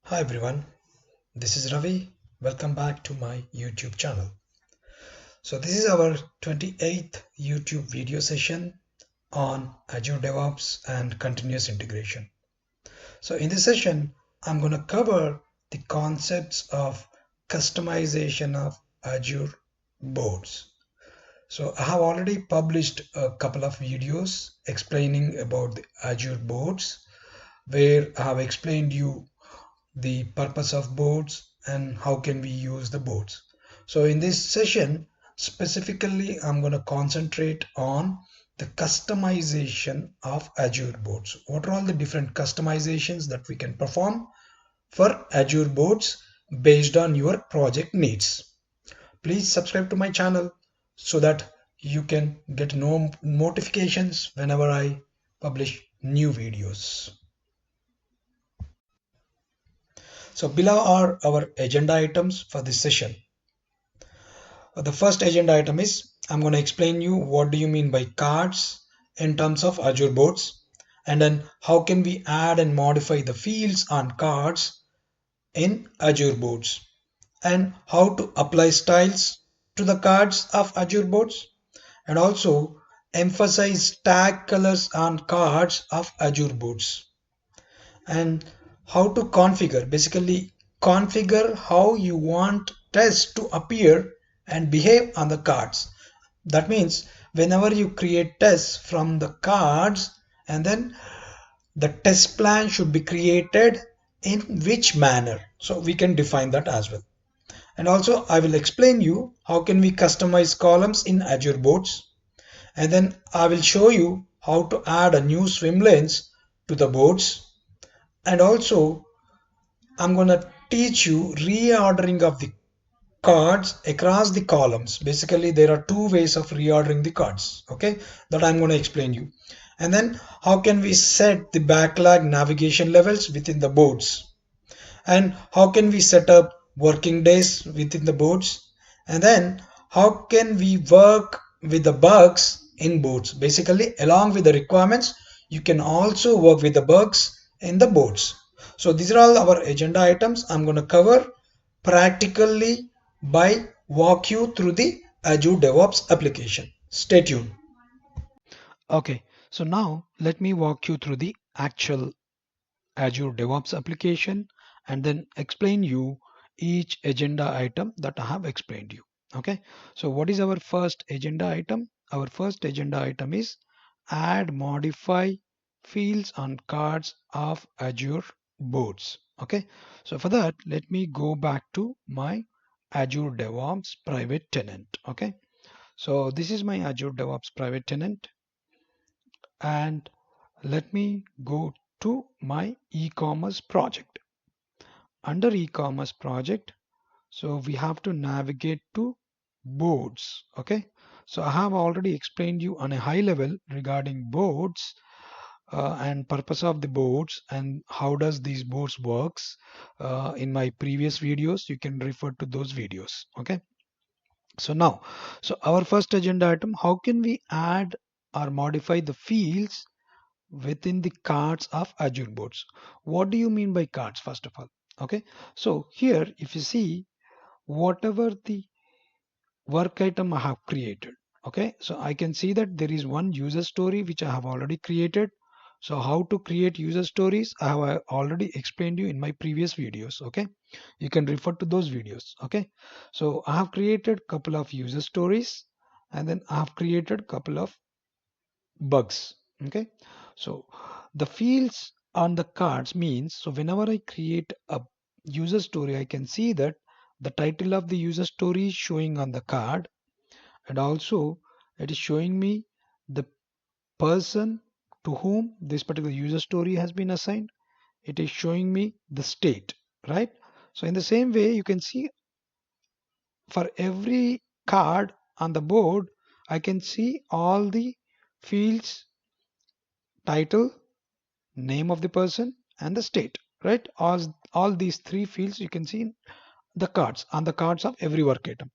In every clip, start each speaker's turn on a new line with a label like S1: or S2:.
S1: Hi everyone, this is Ravi. Welcome back to my YouTube channel. So this is our 28th YouTube video session on Azure DevOps and continuous integration. So in this session, I'm going to cover the concepts of customization of Azure boards. So I have already published a couple of videos explaining about the Azure boards where I have explained you the purpose of boards and how can we use the boards. So in this session specifically I'm going to concentrate on the customization of Azure boards. What are all the different customizations that we can perform for Azure boards based on your project needs. Please subscribe to my channel so that you can get notifications whenever I publish new videos. So below are our agenda items for this session. The first agenda item is I'm going to explain you what do you mean by cards in terms of Azure boards, and then how can we add and modify the fields on cards in Azure boards, and how to apply styles to the cards of Azure boards, and also emphasize tag colors on cards of Azure boards, and how to configure how you want tests to appear and behave on the cards. That means whenever you create tests from the cards, and then the test plan should be created in which manner, so we can define that as well. And also I will explain you how can we customize columns in Azure boards, and then I will show you how to add a new swim lanes to the boards, and also I'm going to teach you reordering of the cards across the columns. Basically, there are two ways of reordering the cards, okay, that I'm going to explain you. And then how can we set the backlog navigation levels within the boards? And how can we set up working days within the boards? And then how can we work with the bugs in boards? Basically, along with the requirements, you can also work with the bugs in the boards. So these are all our agenda items I'm going to cover practically by walk you through the Azure DevOps application. Stay tuned. Okay, so now let me walk you through the actual Azure DevOps application and then explain you each agenda item that I have explained you. Okay, so what is our first agenda item? Our first agenda item is add modify fields on cards of Azure boards. Okay, so for that let me go back to my Azure DevOps private tenant. Okay, so this is my Azure DevOps private tenant, and let me go to my e-commerce project. Under e-commerce project, so we have to navigate to boards. Okay, so I have already explained you on a high level regarding boards and purpose of the boards and how does these boards works in my previous videos. You can refer to those videos. Okay, so now, so our first agenda item, how can we add or modify the fields within the cards of Azure boards? What do you mean by cards, first of all? Okay, so here if you see whatever the work item I have created, okay, so I can see that there is one user story which I have already created. So how to create user stories I have already explained you in my previous videos. Okay, you can refer to those videos. Okay, so I have created couple of user stories, and then I have created couple of bugs. Okay, so the fields on the cards means, so whenever I create a user story, I can see that the title of the user story is showing on the card, and also it is showing me the person to whom this particular user story has been assigned. It is showing me the state, right? So in the same way you can see for every card on the board I can see all the fields: title, name of the person, and the state, right? All these three fields you can see in the cards, on the cards of every work item.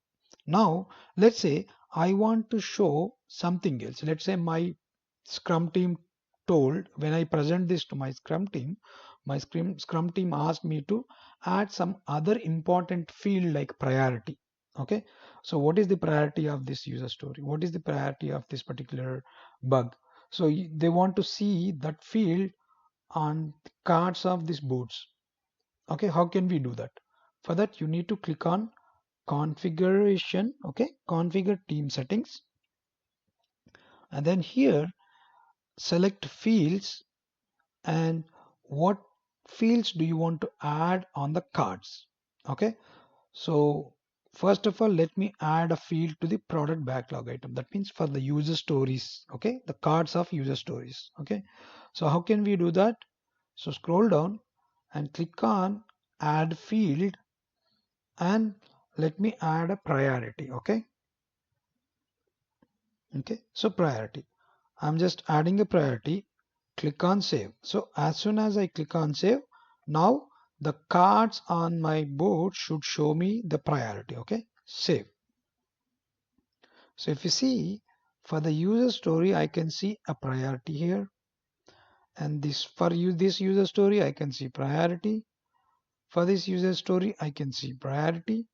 S1: Now let's say I want to show something else. Let's say my scrum team told, when I present this to my scrum team, my Scrum team asked me to add some other important field like priority. Okay, so what is the priority of this user story? What is the priority of this particular bug? So they want to see that field on the cards of these boards. Okay, how can we do that? For that, you need to click on configuration. Okay, configure team settings, and then here select fields, and what fields do you want to add on the cards. Okay, so first of all, let me add a field to the product backlog item. That means for the user stories. Okay, the cards of user stories. Okay, so how can we do that? So scroll down and click on add field, and let me add a priority. Okay, so priority, I'm just adding a priority. Click on save. So as soon as I click on save, now the cards on my board should show me the priority. Okay, save. So if you see, for the user story, I can see a priority here, and this for you this user story I can see priority. For this user story I can see priority,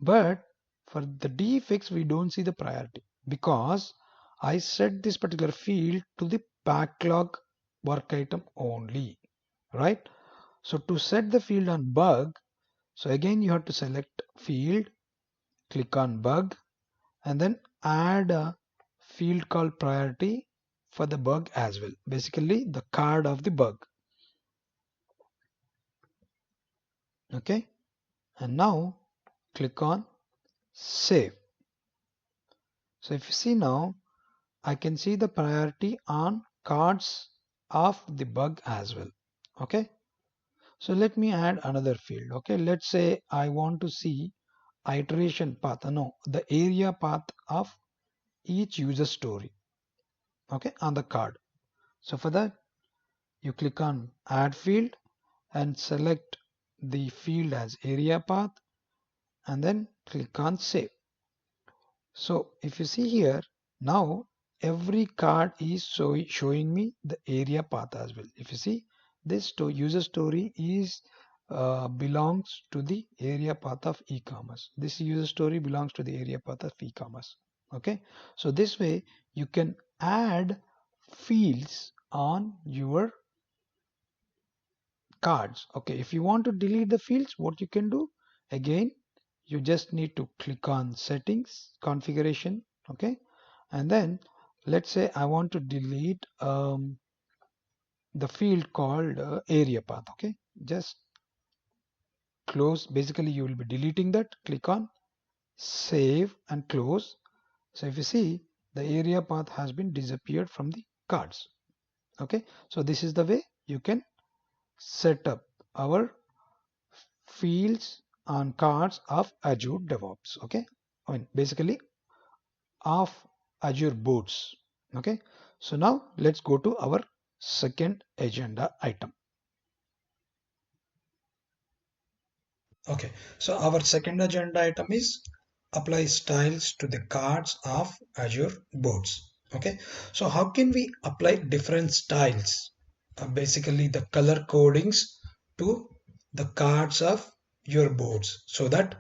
S1: but for the defects we don't see the priority because I set this particular field to the backlog work item only, right? So to set the field on bug, so again you have to select field, click on bug, and then add a field called priority for the bug as well, basically the card of the bug. Okay, and now click on save. So if you see now, I can see the priority on cards of the bug as well. Okay, so let me add another field. Okay, let's say I want to see iteration path, no, the area path of each user story. Okay, on the card. So for that, you click on add field and select the field as area path, and then click on save. So if you see here, now every card is showing me the area path as well. If you see, this user story is belongs to the area path of e-commerce. This user story belongs to the area path of e-commerce. Okay, so this way you can add fields on your cards. Okay, if you want to delete the fields, what you can do, again you just need to click on settings, configuration. Okay, and then let's say I want to delete the field called area path. Okay, just close. Basically you will be deleting that. Click on save and close. So if you see, the area path has been disappeared from the cards. Okay, so this is the way you can set up our fields on cards of Azure DevOps. Okay, I mean basically of Azure boards. Okay, so now let's go to our second agenda item. Okay, so our second agenda item is apply styles to the cards of Azure boards. Okay, so how can we apply different styles? Basically the color codings to the cards of your boards, so that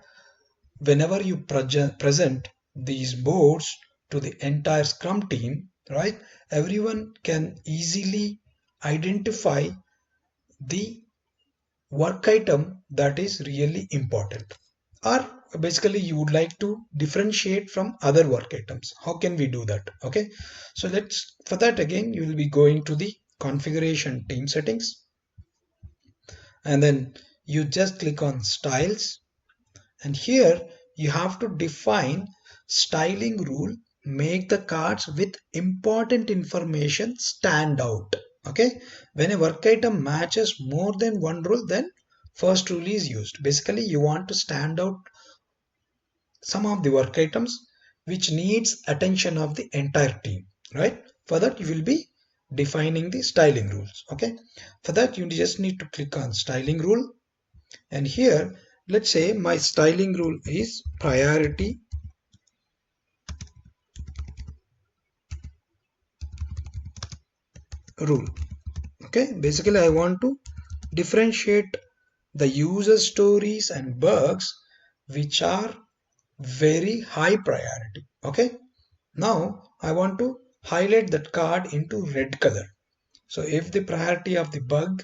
S1: whenever you present these boards to the entire Scrum team, right, everyone can easily identify the work item that is really important, or basically you would like to differentiate from other work items. How can we do that? Okay, so let's, for that again you will be going to the configuration team settings, and then you just click on styles, and here you have to define styling rule, make the cards with important information stand out. Okay, when a work item matches more than one rule, then first rule is used. Basically you want to stand out some of the work items which needs attention of the entire team, right? For that you will be defining the styling rules. Okay, for that you just need to click on styling rule, and here let's say my styling rule is priority rule. Okay, basically I want to differentiate the user stories and bugs which are very high priority. Okay, now I want to highlight that card into red color. So if the priority of the bug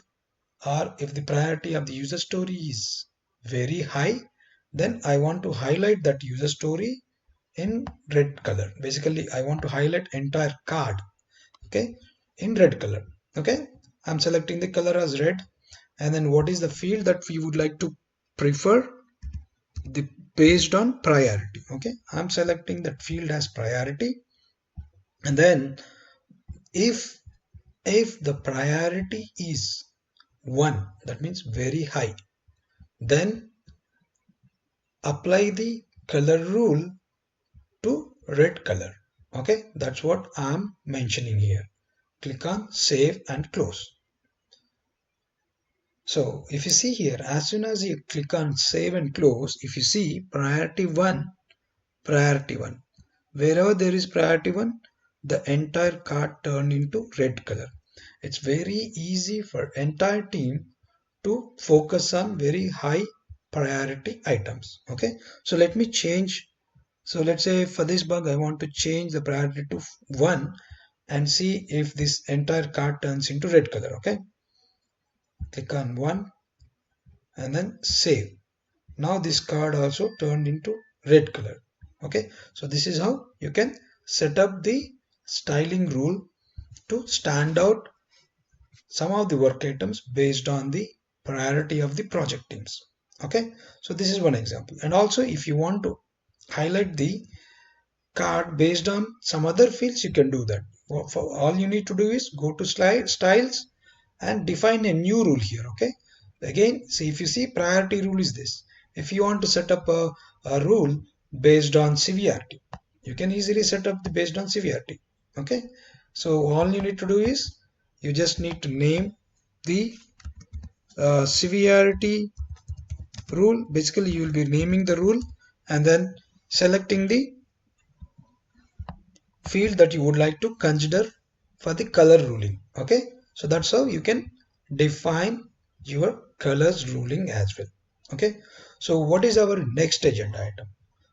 S1: or if the priority of the user story is very high, then I want to highlight that user story in red color. Basically, I want to highlight entire card, okay, in red color. Okay, I'm selecting the color as red, and then what is the field that we would like to prefer the based on priority. Okay, I'm selecting that field as priority, and then if the priority is 1, that means very high, then apply the color rule to red color. Okay, that's what I'm mentioning here. Click on save and close. So if you see here, as soon as you click on save and close, if you see priority 1, wherever there is priority 1, the entire card turned into red color. It's very easy for entire team to focus on very high priority items. Okay, so let me change. So let's say for this bug, I want to change the priority to 1 and see if this entire card turns into red color. Okay, click on 1 and then save. Now this card also turned into red color. Okay, so this is how you can set up the styling rule to stand out some of the work items based on the priority of the project teams. Okay, so this is one example. And also if you want to highlight the card based on some other fields, you can do that. For all you need to do is go to styles and define a new rule here. Okay, again, see, if you see, priority rule is this. If you want to set up a rule based on severity, you can easily set up the based on severity. Okay, so all you need to do is you just need to name the severity rule. Basically you will be naming the rule and then selecting the field that you would like to consider for the color ruling. Okay, so that's how you can define your colors ruling as well. Okay, so what is our next agenda item?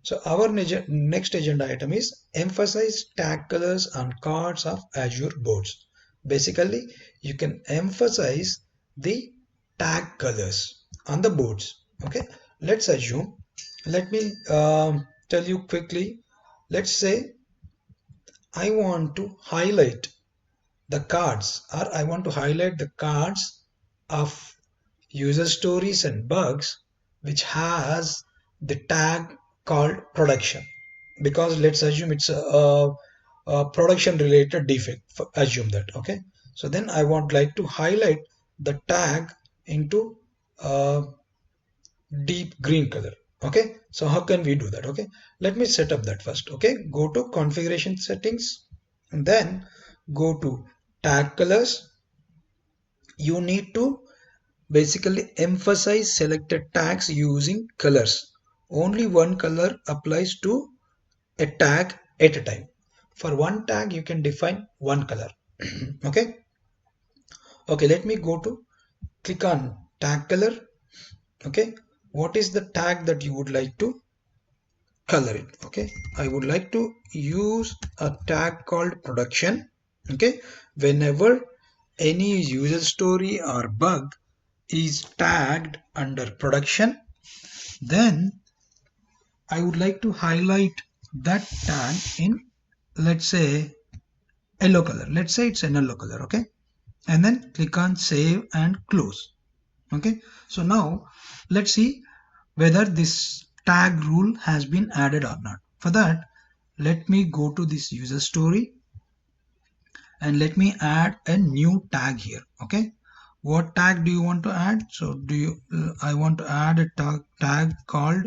S1: So our next agenda item is emphasize tag colors on cards of Azure boards. Basically you can emphasize the tag colors on the boards. Okay, let's assume, let me tell you quickly. Let's say I want to highlight the cards, or I want to highlight the cards of user stories and bugs which has the tag called production, because let's assume it's a production related defect. Assume that. Okay, so then I want like to highlight the tag into deep green color. Okay, so how can we do that? Okay, let me set up that first. Okay, go to configuration settings and then go to tag colors. You need to basically emphasize selected tags using colors. Only one color applies to a tag at a time. For one tag you can define one color. Okay, let me go to click on tag color. Okay, what is the tag that you would like to color it? Okay, I would like to use a tag called production. Okay, whenever any user story or bug is tagged under production, then I would like to highlight that tag in, let's say, yellow color. Let's say it's an yellow color. Okay, and then click on save and close. Okay, so now let's see whether this tag rule has been added or not. For that, let me go to this user story and let me add a new tag here. Okay, what tag do you want to add? So I want to add a tag called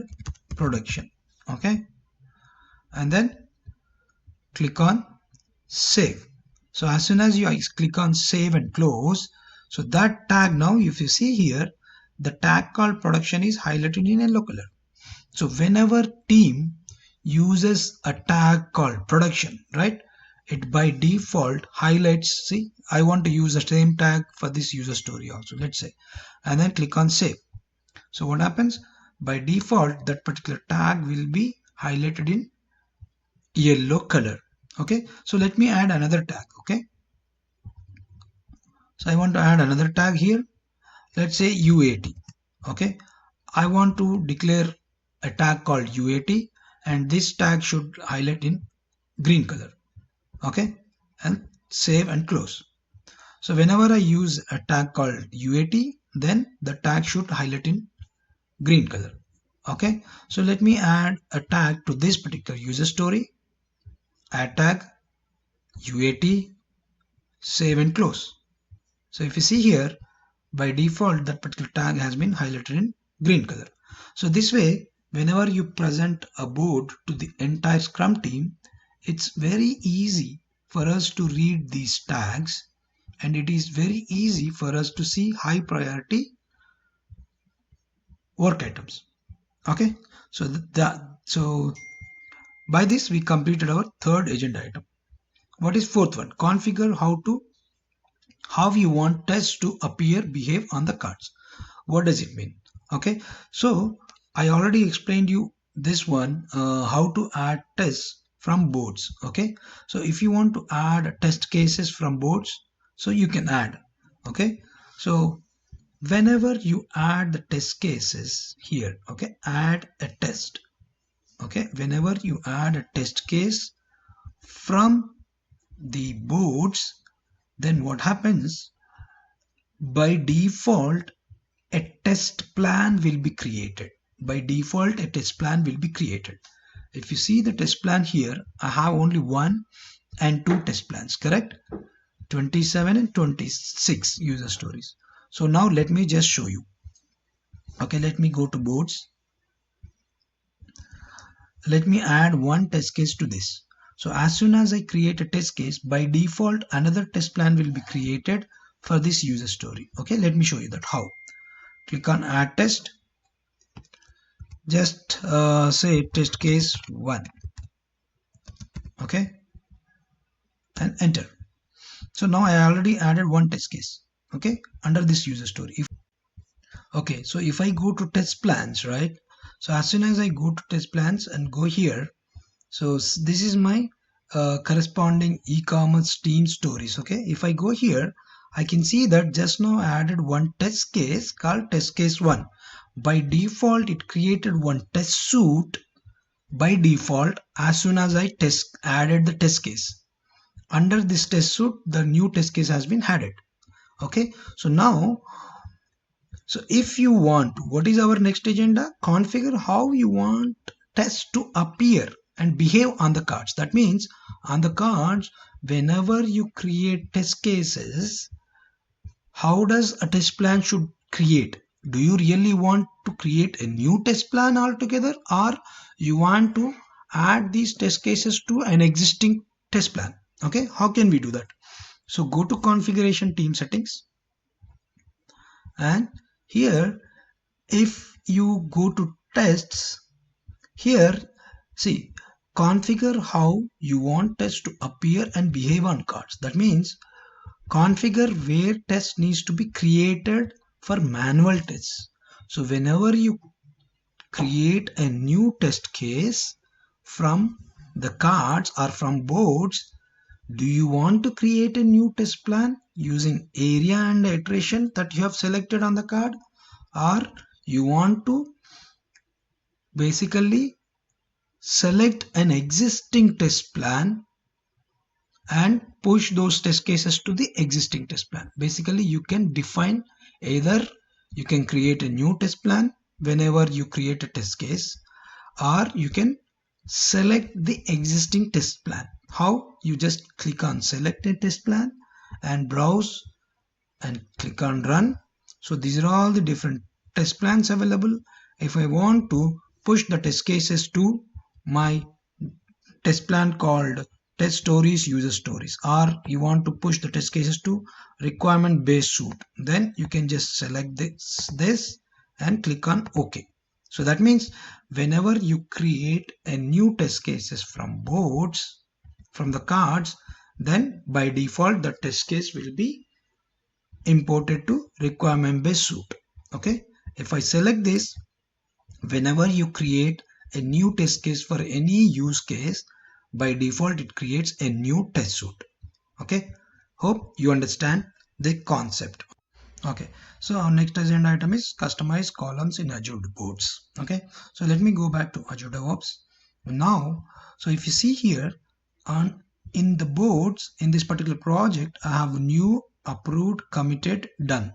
S1: production. Okay, and then click on save. So as soon as you click on save and close, so that tag, now if you see here, the tag called production is highlighted in yellow color. So whenever team uses a tag called production, right, it by default highlights. See, I want to use the same tag for this user story also, let's say, and then click on save. So what happens? By default, that particular tag will be highlighted in yellow color. Okay, so let me add another tag. Okay, so I want to add another tag here. Let's say UAT. Okay, I want to declare a tag called UAT, and this tag should highlight in green color. Okay, and save and close. So whenever I use a tag called UAT, then the tag should highlight in green color. Okay, so let me add a tag to this particular user story. Add tag UAT, save and close. So if you see here, by default that particular tag has been highlighted in green color. So this way, whenever you present a board to the entire Scrum team, it's very easy for us to read these tags, and it is very easy for us to see high priority work items. Okay, so by this we completed our third agenda item. What is fourth one? Configure how you want tests to appear, behave on the cards. What does it mean? Okay, so I already explained you this one, how to add tests from boards. Okay, so if you want to add test cases from boards, so you can add. Okay, so whenever you add the test cases here, okay, add a test. Okay, whenever you add a test case from the boards, then what happens? By default, a test plan will be created. By default, a test plan will be created. If you see the test plan here, I have only 1 and 2 test plans, correct? 27 and 26 user stories. So now let me just show you. Okay, let me go to boards. Let me add one test case to this. So as soon as I create a test case, by default, another test plan will be created for this user story. Okay, let me show you that how. Click on add test. Just say test case 1. Okay, and enter. So now I already added one test case. Okay, under this user story. Okay, so if I go to test plans, right? So as soon as I go to test plans and go here, so this is my corresponding e-commerce team stories. Okay, if I go here, I can see that just now I added one test case called test case 1. By default, it created one test suite by default as soon as I added the test case. Under this test suite, the new test case has been added. Okay, so now, so if you want, what is our next agenda? Configure how you want tests to appear and behave on the cards. That means on the cards, whenever you create test cases, how does a test plan should create? Do you really want to create a new test plan altogether, or you want to add these test cases to an existing test plan? Okay, how can we do that? So go to configuration team settings, and here if you go to tests, here see, configure how you want tests to appear and behave on cards. That means configure where test needs to be created for manual tests. So whenever you create a new test case from the cards or from boards, do you want to create a new test plan using area and iteration that you have selected on the card, or you want to basically select an existing test plan and push those test cases to the existing test plan? Basically, you can define either you can create a new test plan whenever you create a test case, or you can select the existing test plan. How? You just click on select a test plan and browse and click on run. So these are all the different test plans available. If I want to push the test cases to my test plan called test stories user stories, or you want to push the test cases to requirement based suite, then you can just select this and click on OK. So that means whenever you create a new test cases from boards, from the cards, then by default the test case will be imported to requirement based suite. Okay, if I select this, whenever you create a new test case for any use case, by default it creates a new test suite. Okay, hope you understand the concept. Okay, so our next agenda item is customize columns in Azure boards. Okay, so let me go back to Azure DevOps now. So if you see here on in the boards in this particular project, I have new, approved, committed, done.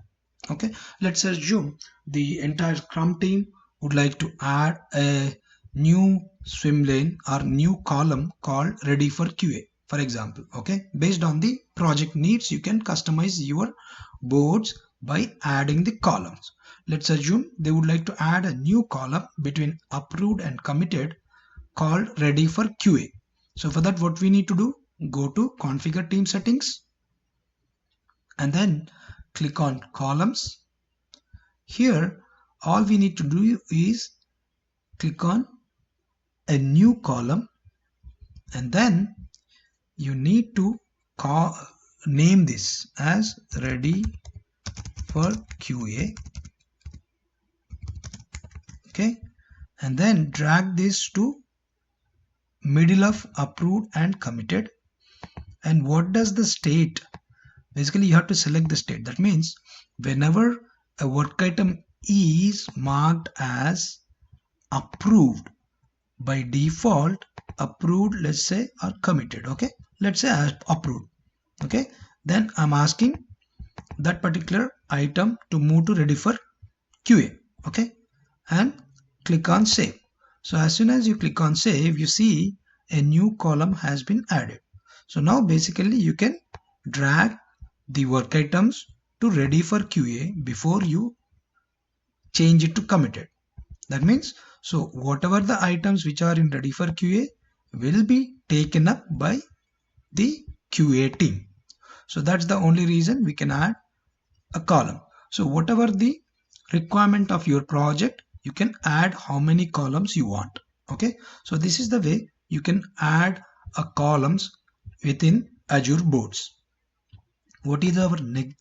S1: Okay, let's assume the entire Scrum team would like to add a new swim lane or new column called ready for QA, for example. Okay, based on the project needs, you can customize your boards by adding the columns. Let's assume they would like to add a new column between approved and committed called ready for QA. So for that, what we need to do, go to configure team settings and then click on columns. Here all we need to do is click on a new column and then you need to name this as ready for QA. Okay, and then drag this to middle of approved and committed. And what does the state? Basically you have to select the state. That means whenever a work item is marked as approved, by default approved, let's say, or committed. Okay, let's say as approved. Okay, then I'm asking that particular item to move to ready for QA. Okay, and click on save. So as soon as you click on save, you see a new column has been added. So now basically you can drag the work items to ready for QA before you change it to committed. That means, so whatever the items which are in ready for QA will be taken up by the QA team. So that's the only reason we can add a column. So whatever the requirement of your project, you can add how many columns you want. Okay, so this is the way you can add a columns within Azure boards. What is our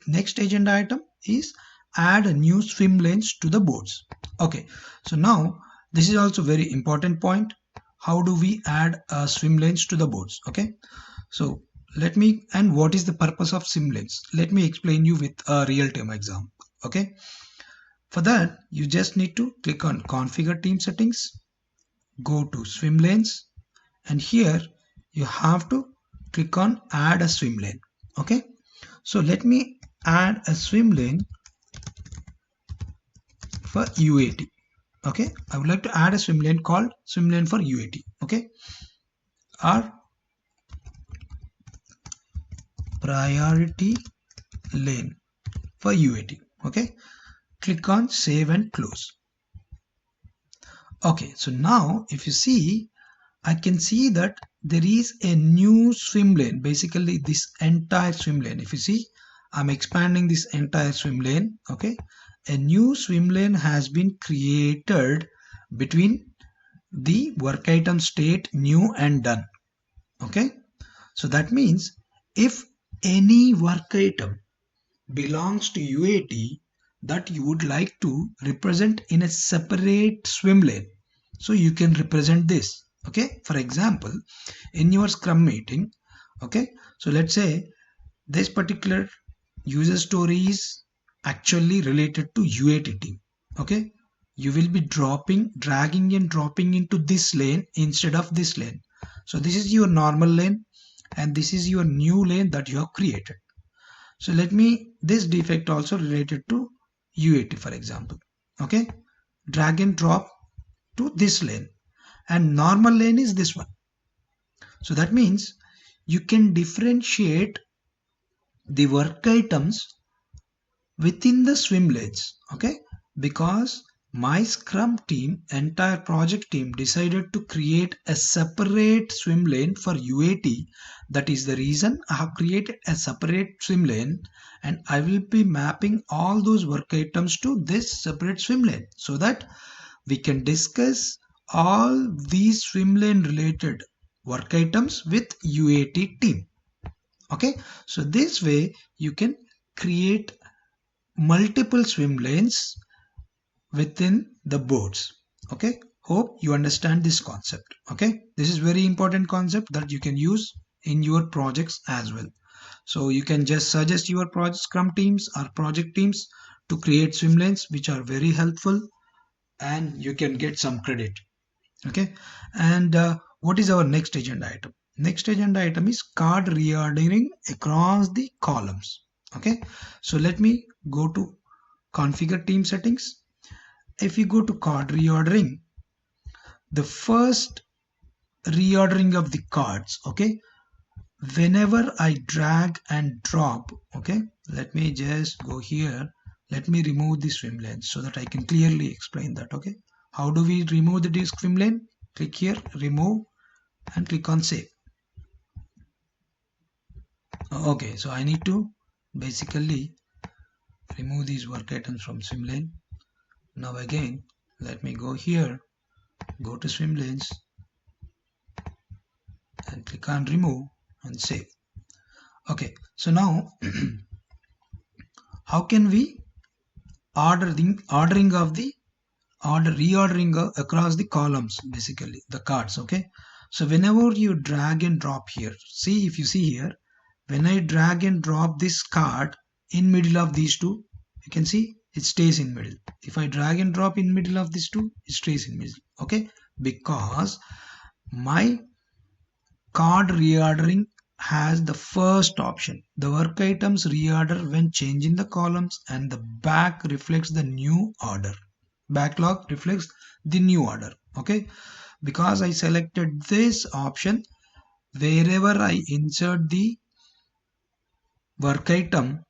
S1: next agenda item is add a new swim lanes to the boards. Okay, so now this is also very important point. How do we add swim lanes to the boards? Okay, so let me, and what is the purpose of swim lanes? Let me explain you with a real-time example. Okay, for that you just need to click on configure team settings, go to swim lanes, and here you have to click on add a swim lane. Okay, so let me add a swim lane for UAT. Okay, I would like to add a swim lane called swim lane for UAT. Okay, or priority lane for UAT. Okay, click on save and close. Okay, so now if you see, I can see that there is a new swim lane. Basically this entire swim lane, if you see, I'm expanding this entire swim lane. Okay, a new swim lane has been created between the work item state new and done. Okay, so that means if any work item belongs to UAT that you would like to represent in a separate swim lane, so you can represent this. Okay, for example, in your Scrum meeting, okay, so let's say this particular user story is actually related to UAT team. Okay, you will be dragging and dropping into this lane instead of this lane. So this is your normal lane and this is your new lane that you have created. So let me, this defect also related to UAT, for example. Okay, drag and drop to this lane, and normal lane is this one. So that means you can differentiate the work items within the swim lanes. Okay, because my Scrum team, entire project team, decided to create a separate swim lane for UAT. That is the reason I have created a separate swim lane, and I will be mapping all those work items to this separate swim lane so that we can discuss all these swim lane related work items with UAT team. Okay, so this way you can create multiple swim lanes within the boards. Okay, hope you understand this concept. Okay, this is very important concept that you can use in your projects as well. So you can just suggest your project scrum teams or project teams to create swim lanes, which are very helpful, and you can get some credit. Okay, and what is our next agenda item? Next agenda item is card reordering across the columns. Okay, so let me go to configure team settings. If you go to card reordering, the first reordering of the cards, okay, whenever I drag and drop, okay, let me just go here, let me remove the swim lane so that I can clearly explain that. Okay, how do we remove the swim lane? Click here, remove, and click on save. Okay, so I need to basically remove these work items from swim lane. Now again, let me go here, go to swim lanes, and click on remove and save. Okay, so now how can we ordering of the reordering across the columns, basically the cards. Okay, so whenever you drag and drop here, see, if you see here, when I drag and drop this card in middle of these two, you can see it stays in middle. If I drag and drop in middle of these two, it stays in middle. Okay, because my card reordering has the first option. The work items reorder when changing the columns, and the back reflects the new order. Backlog reflects the new order. Okay, because I selected this option, wherever I insert the work item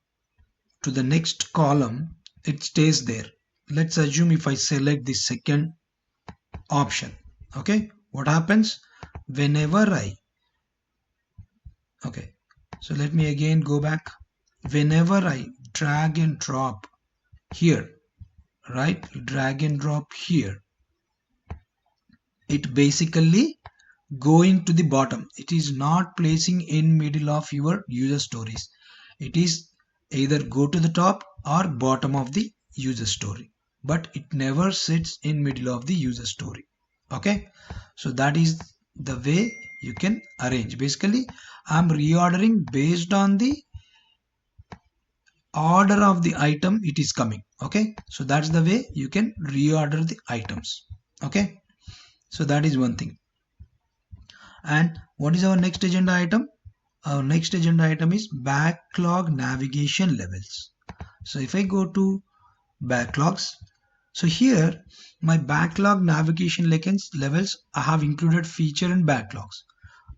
S1: to the next column, it stays there. Let's assume if I select the second option. Okay, what happens whenever I, okay, so let me again go back. Whenever I drag and drop here, right, drag and drop here, it basically going to the bottom. It is not placing in middle of your user stories. It is either go to the top or bottom of the user story, but it never sits in middle of the user story. Okay, so that is the way you can arrange. Basically, I'm reordering based on the order of the item it is coming. Okay, so that's the way you can reorder the items. Okay, so that is one thing. And what is our next agenda item? Our next agenda item is backlog navigation levels. So if I go to backlogs, so here my backlog navigation levels, I have included feature and backlogs.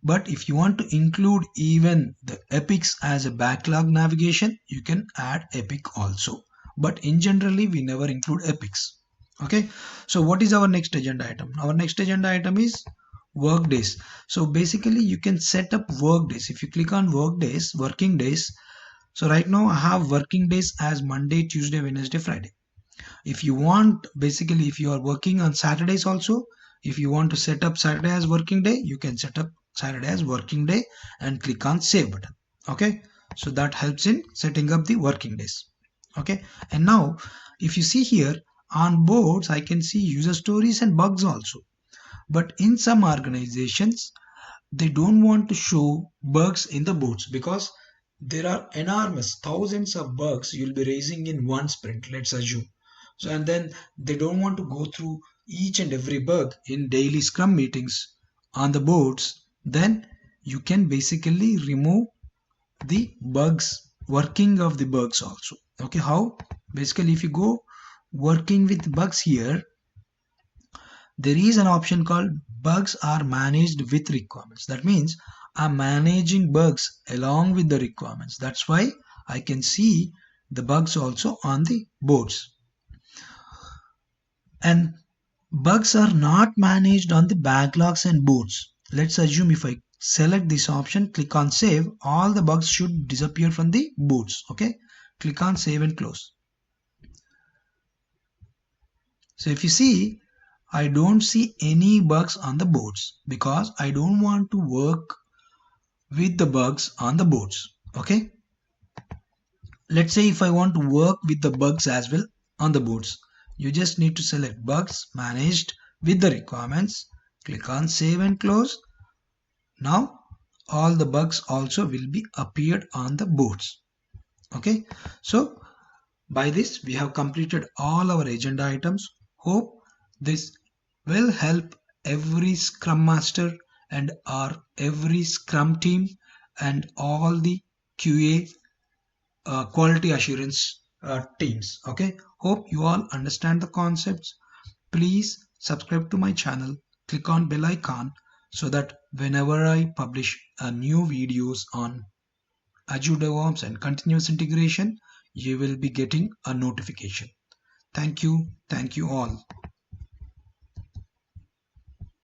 S1: But if you want to include even the epics as a backlog navigation, you can add epic also. But in generally, we never include epics. Okay, so what is our next agenda item? Our next agenda item is work days. So basically you can set up work days. If you click on work days, working days, so right now I have working days as Monday, Tuesday, Wednesday, Friday. If you want, basically if you are working on Saturdays also, if you want to set up Saturday as working day, you can set up Saturday as working day and click on save button. Okay, so that helps in setting up the working days. Okay, and now if you see here on boards, I can see user stories and bugs also. But in some organizations, they don't want to show bugs in the boards because there are enormous thousands of bugs you'll be raising in one sprint, let's assume. So, and then they don't want to go through each and every bug in daily scrum meetings on the boards. Then you can basically remove the bugs, working of the bugs also. Okay, how? Basically, if you go working with bugs here, there is an option called bugs are managed with requirements. That means I'm managing bugs along with the requirements. That's why I can see the bugs also on the boards. And bugs are not managed on the backlogs and boards. Let's assume if I select this option, click on save, all the bugs should disappear from the boards. Okay, click on save and close. So if you see, I don't see any bugs on the boards because I don't want to work with the bugs on the boards. Okay, let's say if I want to work with the bugs as well on the boards, you just need to select bugs managed with the requirements, click on save and close. Now all the bugs also will be appeared on the boards. Okay, so by this we have completed all our agenda items. Hope this will help every scrum master and our every scrum team and all the QA quality assurance teams. Okay, hope you all understand the concepts. Please subscribe to my channel, click on bell icon so that whenever I publish a new videos on Azure DevOps and continuous integration, you will be getting a notification. Thank you all.